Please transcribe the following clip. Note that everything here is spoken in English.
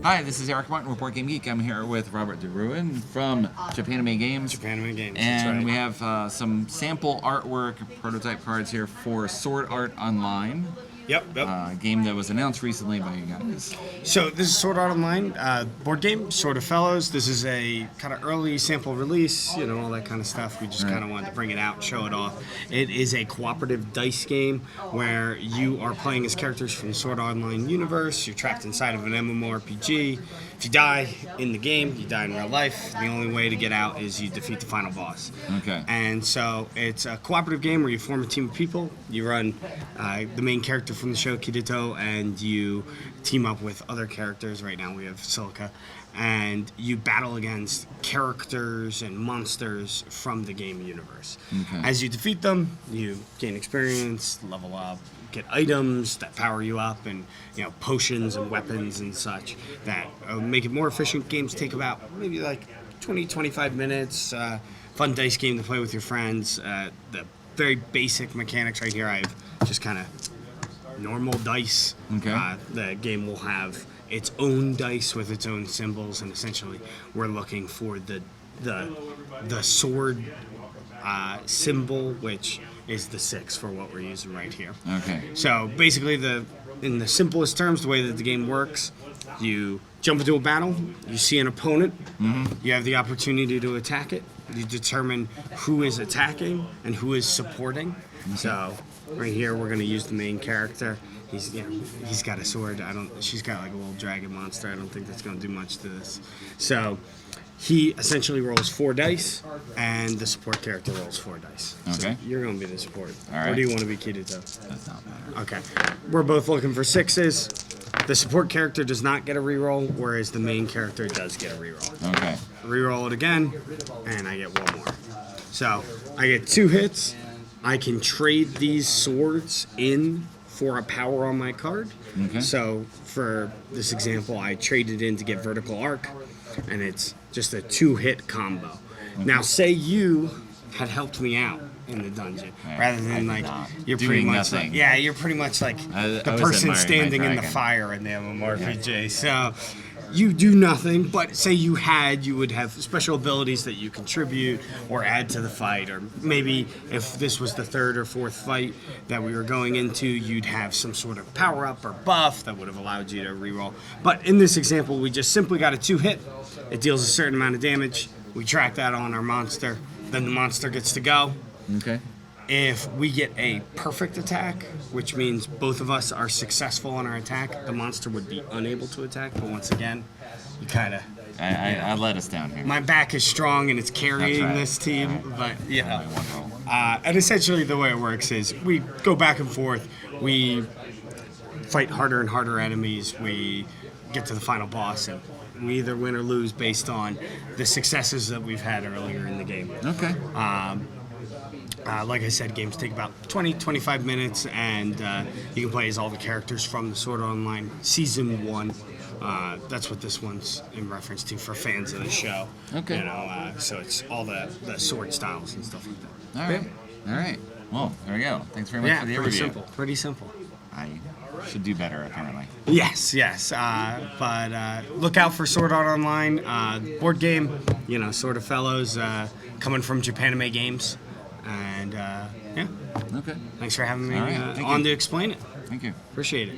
Hi, this is Eric Martin, Report Game Geek. I'm here with Robert DeRuin from Japanime Games. Japanime Games, and that's right. We have some sample artwork, prototype cards here for Sword Art Online. Yep. A game that was announced recently by you guys. So this is Sword Art Online, board game, Sword of Fellows. This is a kind of early sample release, all that kind of stuff. We just kind of wanted to bring it out, show it off. It is a cooperative dice game where you are playing as characters from the Sword Art Online universe. You're trapped inside of an MMORPG. If you die in the game, you die in real life. The only way to get out is you defeat the final boss. Okay. And so it's a cooperative game where you form a team of people. You run the main character from the show, Kirito, and you team up with other characters. Right now we have Silica. And you battle against characters and monsters from the game universe. Okay. As you defeat them, you gain experience, level up, get items that power you up, and potions and weapons and such that make it more efficient. Games take about maybe like 20-25 minutes. Fun dice game to play with your friends. The very basic mechanics right here. I've just kind of normal dice. Okay. The game will have its own dice with its own symbols, and essentially we're looking for the sword symbol, which is the 6 for what we're using right here. Okay. So basically, in the simplest terms, the way that the game works, you jump into a battle, you see an opponent, you have the opportunity to attack it, you determine who is attacking and who is supporting. So right here, we're going to use the main character. He's got a sword. She's got like a little dragon monster. I don't think that's going to do much to this. So he essentially rolls 4 dice, and the support character rolls 4 dice. Okay. So you're going to be the support. All right. Or do you want to be Kirito? That's not bad. Okay. We're both looking for 6s. The support character does not get a reroll, whereas the main character does get a reroll. Okay. Reroll it again, and I get 1 more. So I get 2 hits. I can trade these swords in for a power on my card. Okay. So for this example, I traded in to get Vertical Arc, and it's just a 2-hit combo. Okay. Now, say you had helped me out in the dungeon, rather than like you're Doing pretty much nothing. like, you're pretty much like I the was person admiring standing my in the dragon. fire in the MMORPG. So you do nothing, but say you would have special abilities that you contribute or add to the fight, or maybe if this was the 3rd or 4th fight that we were going into, you'd have some sort of power-up or buff that would have allowed you to reroll. But in this example, we just simply got a 2-hit. It deals a certain amount of damage. We track that on our monster. Then the monster gets to go. Okay. If we get a perfect attack, which means both of us are successful on our attack, the monster would be unable to attack. But once again, you kind of... I let us down here. My back is strong and it's carrying That's right. this team, but Only one roll. and essentially the way it works is we go back and forth. We fight harder and harder enemies. We get to the final boss, and we either win or lose based on the successes that we've had earlier in the game. Okay. Like I said, games take about 20-25 minutes, and you can play as all the characters from the Sword Art Online Season 1. That's what this one's in reference to for fans of the show. Okay. So it's all the sword styles and stuff like that. All right. All right. Well, there we go. Thanks very much for the pretty overview. simple. Pretty simple. I should do better, apparently. Yes. But look out for Sword Art Online board game. Sword of Fellows coming from Japanime Games, and Okay. thanks for having me All right. Thank on you. to explain it. Thank you. Appreciate it.